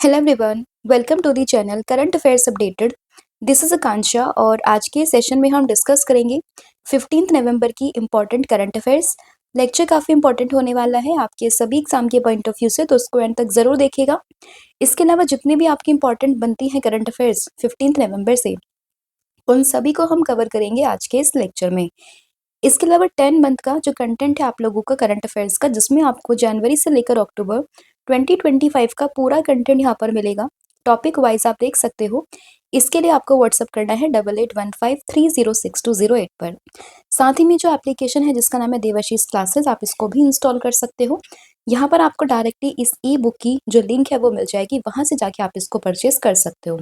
Hello everyone, welcome to the channel current affairs updated. This is Akanksha और आज के session में हम डिस्कस करेंगे 15 नवंबर की इम्पोर्टेंट करंट अफेयर्स। लेक्चर काफ़ी इंपॉर्टेंट होने वाला है आपके सभी एग्जाम के पॉइंट ऑफ व्यू से, तो उसको एंड तक ज़रूर देखिएगा। इसके अलावा जितनी भी आपकी इंपॉर्टेंट बनती हैं करंट अफेयर्स 15 नवंबर से, उन सभी को हम कवर करेंगे आज के इस लेक्चर में। इसके अलावा 10 मंथ का जो कंटेंट है आप लोगों का करंट अफेयर्स का, जिसमें आपको जनवरी से लेकर अक्टूबर 2025 का पूरा कंटेंट यहाँ पर मिलेगा। टॉपिक वाइज आप देख सकते हो। इसके लिए आपको व्हाट्सअप करना है 8815306208 पर। साथ ही में जो एप्लीकेशन है जिसका नाम है देवाशीष क्लासेस, आप इसको भी इंस्टॉल कर सकते हो। यहाँ पर आपको डायरेक्टली इस ई बुक की जो लिंक है वो मिल जाएगी, वहां से जाके आप इसको परचेज कर सकते हो।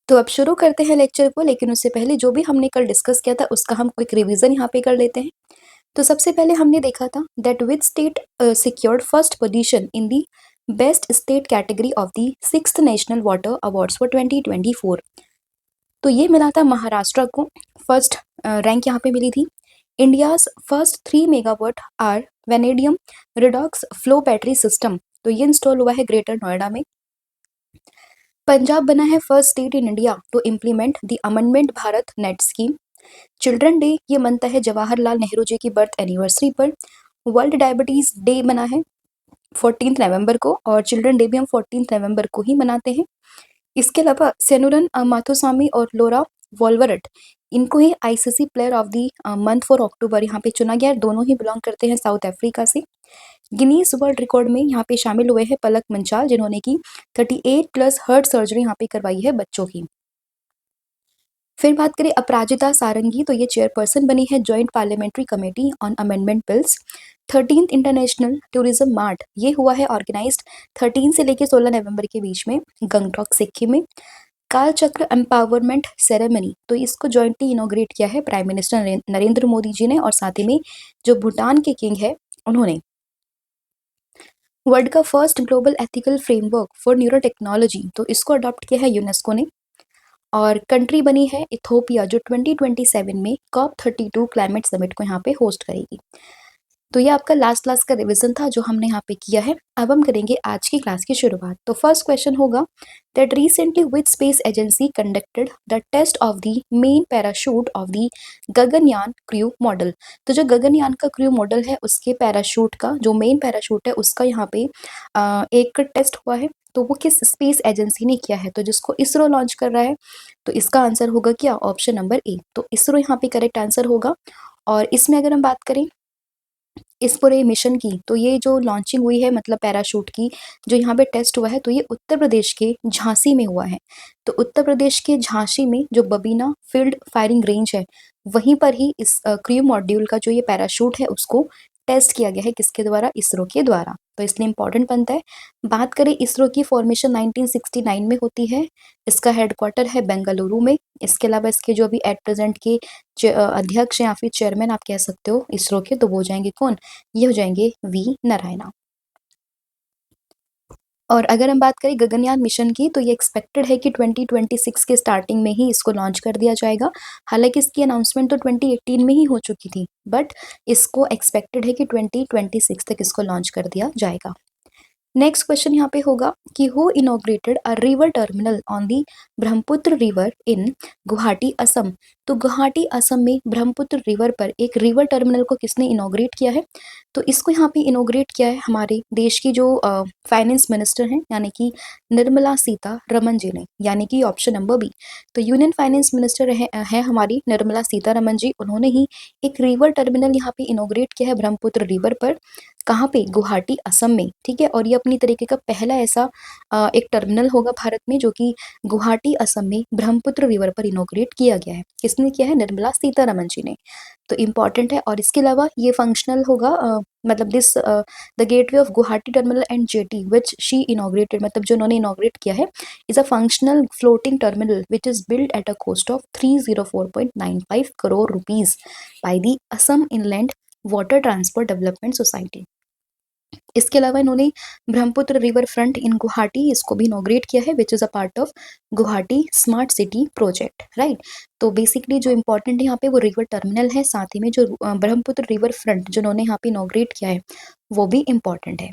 तो अब शुरू करते हैं लेक्चर को, लेकिन उससे पहले जो भी हमने कल डिस्कस किया था उसका हम क्विक रिवीजन यहाँ पे कर लेते हैं। तो सबसे पहले हमने देखा था that which state secured first position in the best state category of the 6th national water awards for 2024। तो ये मिला था महाराष्ट्र को, फर्स्ट रैंक यहाँ पे मिली थी। India's first 3 megawatt R vanadium redox flow battery system, तो ये इंस्टॉल हुआ है ग्रेटर नोएडा में। पंजाब बना है first state in India to implement the amendment Bharat net scheme. Children day ये मनता है जवाहरलाल नेहरू जी की बर्थ एनिवर्सरी पर। वर्ल्ड डायबिटीज डे बना है 14 नवंबर को, और चिल्ड्रन डे भी हम 14 नवंबर को ही मनाते हैं। इसके अलावा सेनुरन माथुसामी और लोरा वॉल्वरट, इनको ही ICC player of the month for October यहाँ पे चुना गया। दोनों ही बिलोंग करते हैं साउथ अफ्रीका से। गिनीज वर्ल्ड रिकॉर्ड में यहाँ पे शामिल हुए हैं पलक मंचाल, जिन्होंने की 38+ हार्ट सर्जरी यहाँ पे करवाई है बच्चों की। फिर बात करें अपराजिता सारंगी, तो ये चेयरपर्सन बनी है joint parliamentary committee on amendment bills. 13th international tourism mart ये हुआ है ऑर्गेनाइज्ड 13 से लेकर 16 नवंबर के बीच में गंगटोक सिक्किम में। काल चक्र एम्पावरमेंट सेरेमनी, तो इसको जॉइंटली इनोग्रेट किया है प्राइम मिनिस्टर नरेंद्र मोदी जी ने, और साथ ही में जो भूटान के किंग है उन्होंने। वर्ल्ड का first global ethical framework for neuro technology, तो इसको अडॉप्ट किया है यूनेस्को ने। और कंट्री बनी है इथोपिया, जो 2027 में COP32 क्लाइमेट समिट को यहाँ पे होस्ट करेगी। तो ये आपका लास्ट क्लास का रिवीजन था जो हमने यहाँ पे किया है। अब हम करेंगे आज की क्लास की शुरुआत। तो फर्स्ट क्वेश्चन होगा that recently which space agency conducted the test of the main parachute of the Gaganyaan crew model. तो जो गगनयान का क्रू मॉडल है उसके पैराशूट का जो मेन पैराशूट है उसका यहाँ पे एक टेस्ट हुआ है। तो वो किस स्पेस एजेंसी ने किया है, तो जिसको इसरो लॉन्च कर रहा है। तो इसका आंसर होगा क्या, ऑप्शन नंबर ए, तो इसरो यहाँ पे करेक्ट आंसर होगा। और इसमें अगर हम बात करें इस पूरे मिशन की, तो ये जो लॉन्चिंग हुई है मतलब पैराशूट की, जो यहाँ पे टेस्ट हुआ है, तो ये उत्तर प्रदेश के झांसी में हुआ है। तो उत्तर प्रदेश के झांसी में जो बबीना फील्ड फायरिंग रेंज है, वहीं पर ही इस क्रू मॉड्यूल का जो ये पैराशूट है उसको टेस्ट किया गया है, किसके द्वारा, इसरो के द्वारा। तो इसलिए इंपॉर्टेंट बनता है। बात करें इसरो की, फॉर्मेशन 1969 में होती है। इसका हेडक्वार्टर है बेंगलुरु में। इसके अलावा इसके जो अभी एट प्रेजेंट के अध्यक्ष या फिर चेयरमैन आप कह सकते हो इसरो के, तो वो हो जाएंगे कौन, ये हो जाएंगे वी नारायणा। और अगर हम बात करें गगनयान मिशन की, तो ये एक्सपेक्टेड है कि 2026 के स्टार्टिंग में ही इसको लॉन्च कर दिया जाएगा। हालांकि इसकी अनाउंसमेंट तो 2018 में ही हो चुकी थी, बट इसको एक्सपेक्टेड है कि 2026 तक इसको लॉन्च कर दिया जाएगा। नेक्स्ट क्वेश्चन यहाँ पे होगा कि who inaugurated a river terminal on the Brahmaputra river in Guwahati Assam. तो गुवाहाटी असम में ब्रह्मपुत्र रिवर पर एक रिवर टर्मिनल को किसने इनोग्रेट किया है, तो इसको यहाँ पे इनोग्रेट किया है हमारे देश की जो फाइनेंस मिनिस्टर हैं, यानी कि निर्मला सीतारमन जी ने, यानी कि ऑप्शन नंबर बी। तो यूनियन फाइनेंस मिनिस्टर है हमारी निर्मला सीतारमन जी, उन्होंने ही एक रिवर टर्मिनल यहाँ पे इनोग्रेट किया है ब्रह्मपुत्र रिवर पर। कहाँ पे, गुवाहाटी असम में, ठीक है। और ये अपनी तरीके का पहला ऐसा एक टर्मिनल होगा भारत में जो कि गुवाहाटी असम में ब्रह्मपुत्र रिवर पर इनोग्रेट किया गया है। किसने किया है, निर्मला सीतारमन जी ने। तो इम्पॉर्टेंट है। और इसके अलावा ये फंक्शनल होगा, मतलब this the gateway of Guwahati terminal and jetty which she inaugurated, मतलब जो उन्होंने इनोग्रेट किया है, is a functional floating terminal which is build at a cost of 304.95 crore rupees by the Assam inland water transport development society. इसके अलावा इन्होंने Brahmaputra river front in Guwahati, इसको भी इनोग्रेट किया है, which is a part of Guwahati smart city project, right. तो basically जो important है यहाँ पे वो रिवर टर्मिनल है, साथ ही में जो ब्रह्मपुत्र रिवर फ्रंट जो उन्होंने यहाँ पे इनोग्रेट किया है वो भी इंपॉर्टेंट है।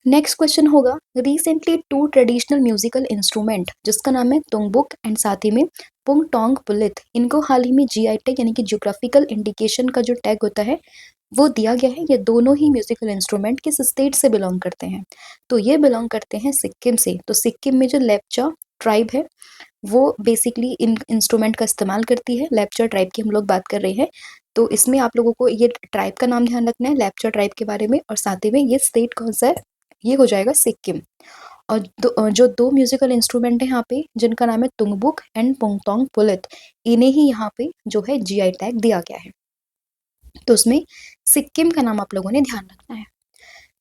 नेक्स्ट क्वेश्चन होगा, recently to traditional musical instrument जिसका नाम है तुंगबुक एंड साथ ही में पुंगटोंग पुलित, इनको हाल ही में जीआई टैग यानी कि ज्योग्राफिकल इंडिकेशन का जो टैग होता है वो दिया गया है। ये दोनों ही म्यूजिकल इंस्ट्रूमेंट किस स्टेट से बिलोंग करते हैं? तो ये बिलोंग करते हैं सिक्किम से। तो सिक्किम में जो लेप्चा ट्राइब है वो बेसिकली इन इंस्ट्रूमेंट का इस्तेमाल करती है। लेप्चा ट्राइब की हम लोग बात कर रहे हैं। तो इसमें आप लोगों को ये ट्राइब का नाम ध्यान रखना है, लेप्चा ट्राइब के बारे में, और साथ ही में ये स्टेट कौन सा है, ये हो जाएगा सिक्किम। और जो दो म्यूजिकल इंस्ट्रूमेंट है यहाँ पे जिनका नाम है तुंगबुक एंड पुंगटोंग पुलित, इन्हें ही यहाँ पे जो है जीआई टैग दिया गया है। तो उसमें सिक्किम का नाम आप लोगों ने ध्यान रखना है।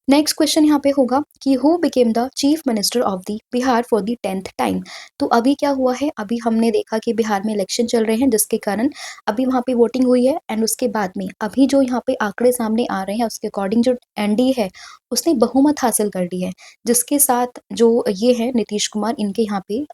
नेक्स्ट क्वेश्चन यहाँ पे होगा कि who became the chief minister of the Bihar for the 10th time. तो अभी क्या हुआ है, अभी हमने देखा कि बिहार में इलेक्शन चल रहे हैं जिसके कारण अभी वहाँ पे वोटिंग हुई है, एंड उसके बाद में अभी जो यहाँ पे आंकड़े सामने आ रहे हैं उसके अकॉर्डिंग जो एनडीए है उसने बहुमत हासिल कर ली है, जिसके साथ जो ये है नीतीश कुमार, इनके यहाँ पे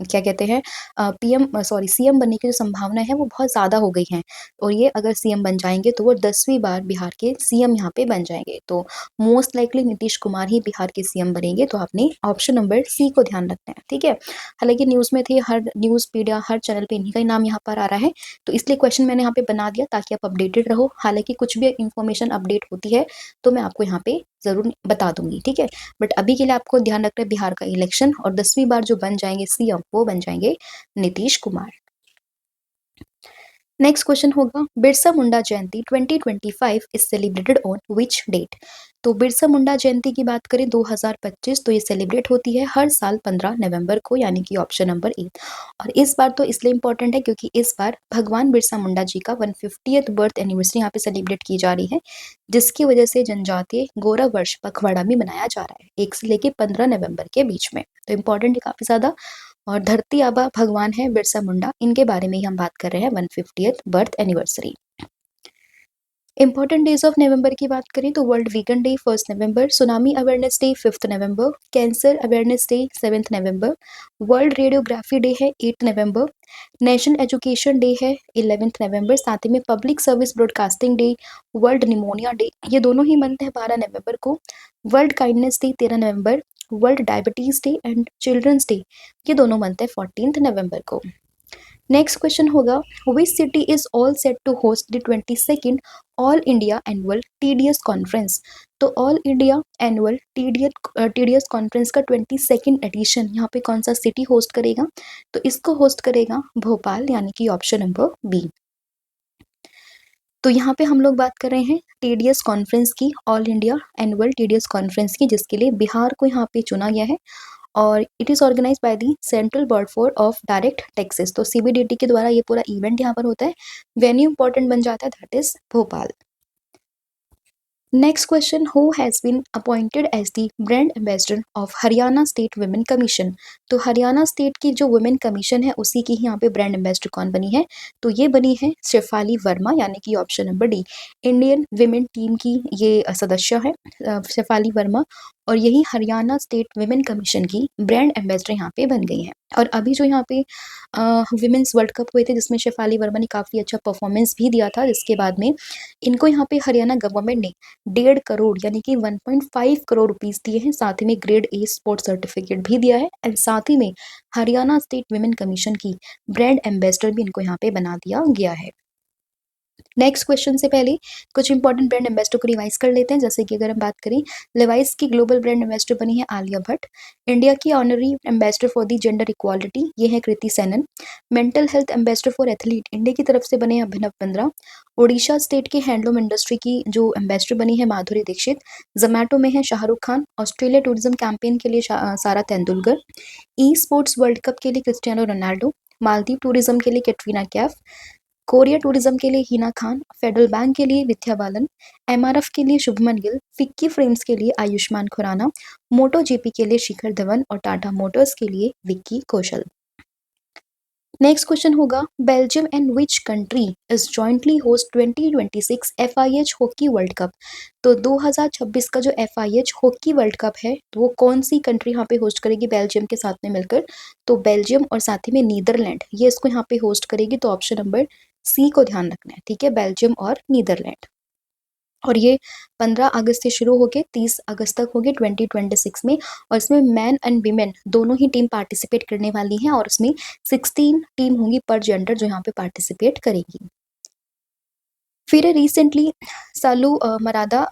क्या कहते हैं पीएम सॉरी सीएम बनने की जो संभावना है वो बहुत ज़्यादा हो गई है। और ये अगर सीएम बन जाएंगे तो वो 10वीं बार बिहार के सीएम यहाँ पे बन जाएंगे। तो मोस्ट लाइकली नीतीश कुमार ही बिहार के सीएम बनेंगे। तो आपने ऑप्शन नंबर सी को ध्यान रखना है, ठीक है। हालांकि न्यूज़ में थे, हर न्यूज़ मीडिया हर चैनल पे इन्हीं का ही नाम यहाँ पर आ रहा है, तो इसलिए क्वेश्चन मैंने यहाँ पे बना दिया ताकि आप अपडेटेड रहो। हालांकि कुछ भी इन्फॉर्मेशन अपडेट होती है तो मैं आपको यहाँ पे जरूर बता दूंगी, ठीक है। बट अभी के लिए आपको ध्यान रखना है बिहार का इलेक्शन, और 10वीं बार जो बन जाएंगे सीएम वो बन जाएंगे नीतीश कुमार। नेक्स्ट क्वेश्चन होगा, Birsa Munda Jayanti 2025 is celebrated on which date. तो बिरसा मुंडा जयंती की बात करें 2025, तो ये सेलिब्रेट होती है हर साल 15 नवंबर को, यानी कि ऑप्शन नंबर ए। और इस बार तो इसलिए इंपॉर्टेंट है क्योंकि इस बार भगवान बिरसा मुंडा जी का 150th बर्थ एनिवर्सरी यहाँ पे सेलिब्रेट की जा रही है, जिसकी वजह से जनजातीय गौरव वर्ष पखवाड़ा भी मनाया जा रहा है 1 से लेके 15 नवंबर के बीच में। तो इम्पोर्टेंट है काफी ज्यादा। और धरती आबा भगवान है बिरसा मुंडा, इनके बारे में ही हम बात कर रहे हैं 150th birth anniversary. Important days of November की बात करें तो वर्ल्ड वीगन डे 1 नवंबर, सुनामी अवेयरनेस डे 5 नवंबर, कैंसर अवेयरनेस डे 7 नवंबर, वर्ल्ड रेडियोग्राफी डे है 8 नवंबर, नेशनल एजुकेशन डे है 11 नवंबर, साथ ही में public service broadcasting day, world pneumonia day, ये दोनों ही मंथ है 12 नवंबर को, वर्ल्ड काइंडनेस डे 13 नवंबर, world diabetes day and children's day, ये दोनों मंथ है 14 नवंबर को। नेक्स्ट क्वेश्चन होगा, which city is all set to host the 22nd all India annual TDS conference. तो all India annual TDS conference का 22nd addition यहाँ पे कौन सा सिटी होस्ट करेगा? तो इसको होस्ट करेगा भोपाल, यानी कि ऑप्शन नंबर बी। तो यहाँ पे हम लोग बात कर रहे हैं टीडीएस कॉन्फ्रेंस की, all India annual TDS conference की, जिसके लिए बिहार को यहाँ पे चुना गया है, और it is organize by the central board for of direct taxes. तो सीबीडीटी के द्वारा ये पूरा इवेंट यहाँ पर होता है। वेन्यू इंपॉर्टेंट बन जाता है, that is Bhopal. Next question, who has been appointed as the brand ambassador of Haryana state women commission. तो हरियाणा स्टेट की जो वुमेन कमीशन है उसी की यहाँ पे ब्रांड एम्बेसडर कौन बनी है? तो ये बनी है शेफाली वर्मा, यानी कि option number D. Indian women team की ये सदस्य है शेफाली वर्मा, और यही हरियाणा स्टेट वुमेन कमीशन की ब्रांड एम्बेसडर यहाँ पे बन गई हैं। और अभी जो यहाँ पे विमेंस वर्ल्ड कप हुए थे जिसमें शेफाली वर्मा ने काफ़ी अच्छा परफॉर्मेंस भी दिया था, जिसके बाद में इनको यहाँ पे हरियाणा गवर्नमेंट ने 1.5 करोड़ यानी कि 1.5 करोड़ रुपीस दिए हैं, साथ ही में ग्रेड ए स्पोर्ट सर्टिफिकेट भी दिया है, एंड साथ ही में हरियाणा स्टेट वुमेन कमीशन की ब्रांड एम्बेसडर भी इनको यहाँ पे बना दिया गया है। नेक्स्ट क्वेश्चन से पहले कुछ इंपॉर्टेंट ब्रांड एम्बेसडर को रिवाइज कर लेते हैं। जैसे कि अगर हम बात करें, लेवाइस की ग्लोबल ब्रांड एम्बेसडर बनी है आलिया भट्ट। इंडिया की honorary ambassador for the gender equality ये है Kriti Sanon. Mental health ambassador for athlete India की तरफ से बने हैं अभिनव बिंद्रा। ओडिशा स्टेट की हैंडलूम इंडस्ट्री की जो एम्बेसडर बनी है माधुरी दीक्षित। जोमैटो में है Shahrukh Khan. Australia tourism campaign के लिए सारा Tendulkar. E sports world cup के लिए क्रिस्टियानो रोनाल्डो। मालदीव टूरिज्म के लिए कैटरीना कैफ। कोरिया टूरिज्म के लिए हिना खान। फेडरल बैंक के लिए विद्या बालन। एमआरएफ के लिए शुभमन गिल। फिक्की फ्रेम्स के लिए आयुष्मान खुराना। मोटो जीपी के लिए शिखर धवन, और टाटा मोटर्स के लिए विक्की कौशल। नेक्स्ट क्वेश्चन होगा, Belgium and which country is jointly host 2026 FIH hockey world cup. तो 2026 का जो एफआईएच हॉकी वर्ल्ड कप है तो वो कौन सी कंट्री यहाँ पे होस्ट करेगी बेल्जियम के साथ में मिलकर? तो बेल्जियम और साथ ही में नीदरलैंड ये इसको यहाँ पे होस्ट करेगी। तो ऑप्शन नंबर सी को ध्यान रखना है, ठीक है, बेल्जियम और नीदरलैंड। और ये 15 अगस्त से शुरू होके 30 अगस्त तक होगी 2026 में। और इसमें मैन एंड वीमेन दोनों ही टीम पार्टिसिपेट करने वाली हैं और इसमें 16 टीम होंगी पर जेंडर जो यहाँ पे पार्टिसिपेट करेगी। फिर रिसेंटली सालू मरादा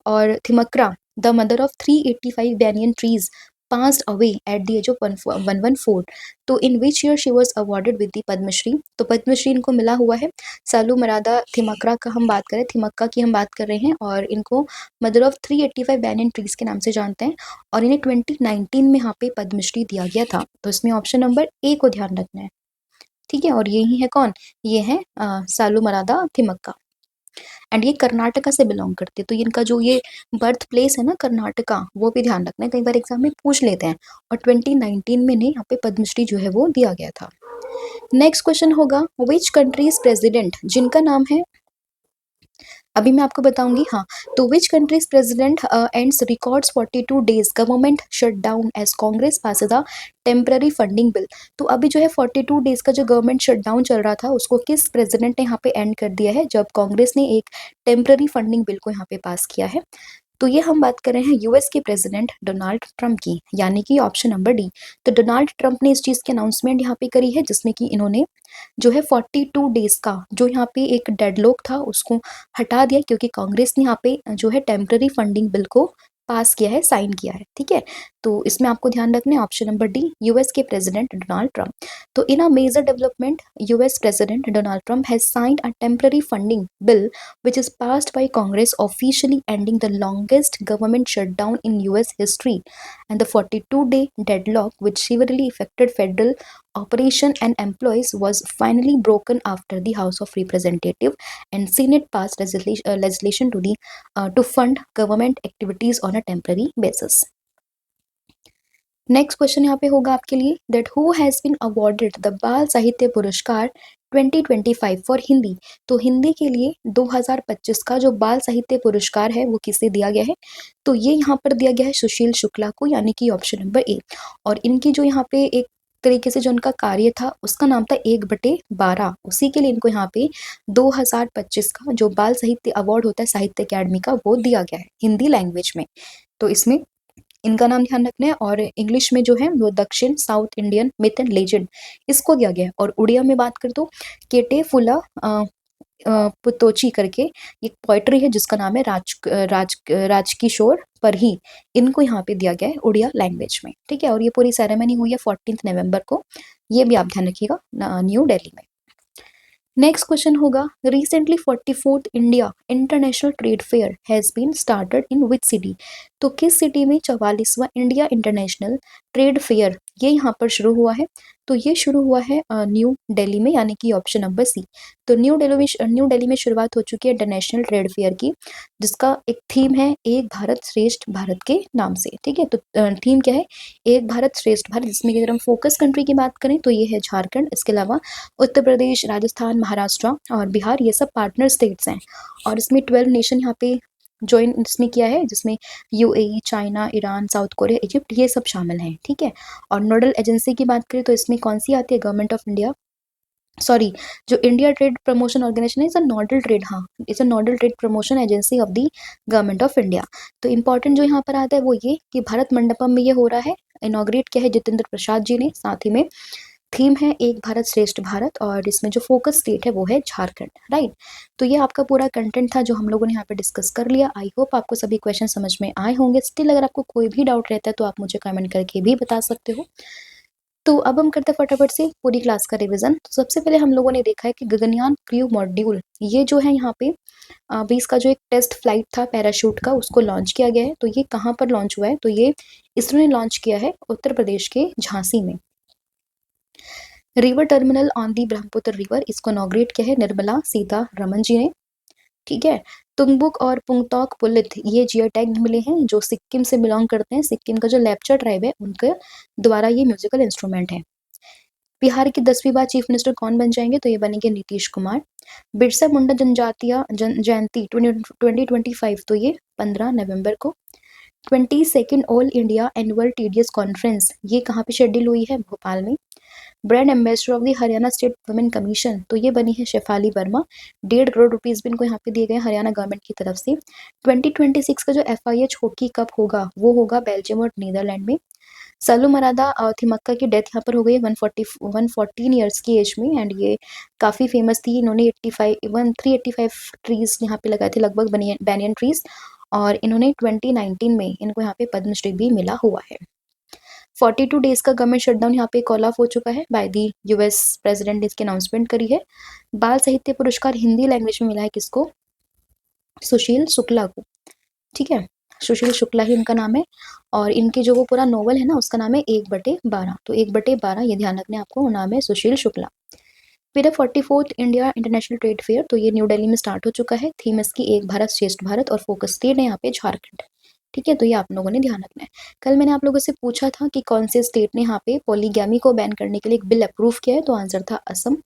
और Thimmakka the mother of 385 banyan trees passed away at the age of 114। तो in which year she was awarded with the Padma Shri. तो पद्मश्री इनको मिला हुआ है। सालू मरादा थिमक्रा का हम बात करें, थिमक्का की हम बात कर रहे हैं, और इनको मदर ऑफ 385 banyan trees के नाम से जानते हैं, और इन्हें 2019 में यहाँ पे पद्मश्री दिया गया था। तो इसमें ऑप्शन नंबर ए को ध्यान रखना है, ठीक है। और यही है कौन, ये है सालू मरादा थिमक्का, एंड ये कर्नाटका से बिलोंग करते हैं। तो इनका जो ये बर्थ प्लेस है ना कर्नाटका, वो भी ध्यान रखना है, कई बार एग्जाम में पूछ लेते हैं। और 2019 में इन्हें यहाँ पे पद्मश्री जो है वो दिया गया था। नेक्स्ट क्वेश्चन होगा विच कंट्रीज प्रेसिडेंट, जिनका नाम है, अभी मैं आपको बताऊंगी, हाँ। तो which countries president ends records 42 days government shutdown as congress passes a temporary funding bill. तो अभी जो है 42 डेज का जो गवर्नमेंट शटडाउन चल रहा था उसको किस प्रेसिडेंट ने यहाँ पे एंड कर दिया है, जब कांग्रेस ने एक टेम्पररी फंडिंग बिल को यहाँ पे पास किया है। तो ये हम बात कर रहे हैं यूएस के प्रेसिडेंट डोनाल्ड ट्रंप की, यानी कि ऑप्शन नंबर डी। तो डोनाल्ड ट्रंप ने इस चीज़ की अनाउंसमेंट यहाँ पे करी है, जिसमें कि इन्होंने जो है 42 डेज का जो यहाँ पे एक डेडलॉक था उसको हटा दिया, क्योंकि कांग्रेस ने यहाँ पे जो है टेम्पररी फंडिंग बिल को पास किया है, साइन किया है, ठीक है। तो इसमें आपको ध्यान रखना है ऑप्शन नंबर डी, यूएस के प्रेसिडेंट डोनाल्ड ट्रंप। तो in a major development, US president Donald Trump has signed a temporary funding bill which is passed by Congress, officially ending the longest government shutdown in US history, and the 42-day deadlock which severely affected federal operation and employees was finally broken after the House of Representatives and Senate passed legislation to fund government activities on a temporary basis. Next question यहाँ पे होगा आपके लिए, that who has been awarded the Bal Sahitya पुरस्कार 2025 for Hindi. तो हिंदी के लिए 2025 का जो बाल साहित्य पुरस्कार है वो किसे दिया गया है। तो ये यहाँ पर दिया गया है सुशील शुक्ला को, यानी कि ऑप्शन नंबर ए। और इनकी जो यहाँ पे एक तरीके से जो उनका कार्य था उसका नाम था 1/12, उसी के लिए इनको यहाँ पे 2025 का जो बाल साहित्य अवार्ड होता है साहित्य अकेडमी का, वो दिया गया है हिंदी लैंग्वेज में। तो इसमें इनका नाम ध्यान रखना है। और इंग्लिश में जो है वो दक्षिण south Indian myth and legend इसको दिया गया है। और उड़िया में बात कर तो केटे फुला पुतोची करके एक पोएट्री है जिसका नाम है राजकिशोर पर ही, इनको यहाँ पे दिया गया है उड़िया लैंग्वेज में, ठीक है। और ये पूरी सेरेमनी हुई है 14 नवंबर को, ये भी आप ध्यान रखिएगा, न्यू दिल्ली में। नेक्स्ट क्वेश्चन होगा, recently 44th India international trade fair has been started in which city. तो किस सिटी में 44वां इंडिया इंटरनेशनल ट्रेड फेयर ये यहाँ पर शुरू हुआ है। तो ये शुरू हुआ है न्यू दिल्ली में, यानी कि ऑप्शन नंबर सी। तो न्यू दिल्ली में शुरुआत हो चुकी है इंटरनेशनल ट्रेड फेयर की, जिसका एक थीम है एक भारत श्रेष्ठ भारत के नाम से, ठीक है। तो थीम क्या है, एक भारत श्रेष्ठ भारत, जिसमें अगर हम फोकस कंट्री की बात करें तो ये है झारखंड, इसके अलावा उत्तर प्रदेश, राजस्थान, महाराष्ट्र और बिहार, ये सब पार्टनर स्टेट्स हैं। और इसमें 12 नेशन यहाँ पे ज्वाइन इसमें किया है, जिसमें UAE, China, Iran, south Korea, Egypt, ये सब शामिल हैं, ठीक है। और नोडल एजेंसी की बात करें तो इसमें कौन सी आती है, गवर्नमेंट ऑफ इंडिया, सॉरी, जो इंडिया ट्रेड प्रमोशन ऑर्गेनाइजेशन है, इज अ नोडल ट्रेड, हाँ, is a nodal trade promotion agency of the government of India. तो इंपॉर्टेंट जो यहाँ पर आता है वो ये कि भारत मंडपम में ये हो रहा है, इनॉग्रेट किया है जितेंद्र प्रसाद जी ने, साथ ही में थीम है एक भारत श्रेष्ठ भारत, और इसमें जो फोकस स्टेट है वो है झारखंड, राइट। तो ये आपका पूरा कंटेंट था जो हम लोगों ने यहाँ पे डिस्कस कर लिया। आई होप आपको सभी क्वेश्चन समझ में आए होंगे। स्टिल अगर आपको कोई भी डाउट रहता है तो आप मुझे कमेंट करके भी बता सकते हो। तो अब हम करते हैं फटाफट से पूरी क्लास का रिवीजन। तो सबसे पहले हम लोगों ने देखा है कि गगनयान क्रू मॉड्यूल ये जो है यहाँ पे 20 का जो एक टेस्ट फ्लाइट था पैराशूट का, उसको लॉन्च किया गया है। तो ये कहाँ पर लॉन्च हुआ है, तो ये इसरो ने लॉन्च किया है उत्तर प्रदेश के झांसी में। River terminal on the Brahmaputra river, इसको इनॉग्रेट किया है निर्मला सीतारमन जी ने, ठीक है। तुंगबुक और पुंगतौक पुलित ये जियो टैग मिले हैं जो सिक्किम से बिलोंग करते हैं, सिक्किम का जो लेप्चा ट्राइब है उनके द्वारा ये म्यूजिकल इंस्ट्रूमेंट है। बिहार की 10वीं बार चीफ मिनिस्टर कौन बन जाएंगे, तो ये बनेंगे नीतीश कुमार। बिरसा मुंडा जनजातीय जयंती 2025, तो ये 15 नवंबर को। 22nd all India annual TDS conference ये कहाँ पे शेड्यूल हुई है, भोपाल में। Brand ambassador of the Haryana state women commission, तो ये बनी है शेफाली वर्मा। 1.5 करोड़ रुपीस भी इनको यहाँ पे दिए गए हरियाणा गवर्नमेंट की तरफ से। 2026 का जो FIH हॉकी कप होगा वो होगा बेल्जियम और नीदरलैंड में। सल्लू मरादा थिमक्का की डेथ यहाँ पर हो गई 114 ईयर्स की एज में, एंड ये काफ़ी फेमस थी। इन्होंने 385 ट्रीज यहाँ पे लगाए थे, लगभग बैनियन ट्रीज, और इन्होंने 2019 में इनको यहाँ पे पद्मश्री भी मिला हुआ है। 42 डेज का गवर्नमेंट शटडाउन यहाँ पे कॉल ऑफ हो चुका है बाय दी US प्रेसिडेंट ने इसकी अनाउंसमेंट करी है। बाल साहित्य पुरस्कार हिंदी लैंग्वेज में मिला है किसको? सुशील शुक्ला को। ठीक है, सुशील शुक्ला ही इनका नाम है, और इनके जो वो पूरा नोवेल है ना उसका नाम है 1/12। तो 1/12 ये ध्यान रखने आपको, नाम है सुशील शुक्ला। फिर 44th India international trade fair, तो ये न्यू दिल्ली में स्टार्ट हो चुका है। थीम इसकी एक भारत श्रेष्ठ भारत, और फोकस स्टेट है यहाँ पे झारखंड। ठीक है, तो ये आप लोगों ने ध्यान रखना है। कल मैंने आप लोगों से पूछा था कि कौन से स्टेट ने यहाँ पे पॉलीगैमी को बैन करने के लिए एक बिल अप्रूव किया है, तो आंसर था असम।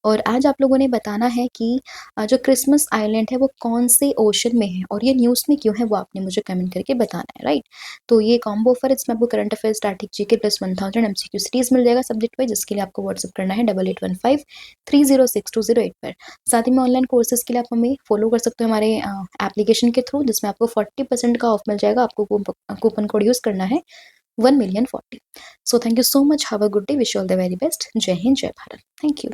और आज आप लोगों ने बताना है कि जो क्रिसमस आइलैंड है वो कौन से ओशन में है, और ये न्यूज़ में क्यों है वो आपने मुझे कमेंट करके बताना है, राइट। तो ये कॉम्बो ऑफर इसमें आपको current affair static GK plus 1000 MCQ series मिल जाएगा सब्जेक्ट वाइज, जिसके लिए आपको व्हाट्सअप करना है 8815306208 पर। साथ ही में ऑनलाइन कोर्सेज के लिए आप हमें फॉलो कर सकते हो हमारे एप्लीकेशन के थ्रू, जिसमें आपको 40% का ऑफ मिल जाएगा। आपको कूपन कोड यूज़ करना है 1,000,040। So thank you so much, have a good day, wish all the very best. जय हिंद, जय भारत, थैंक यू।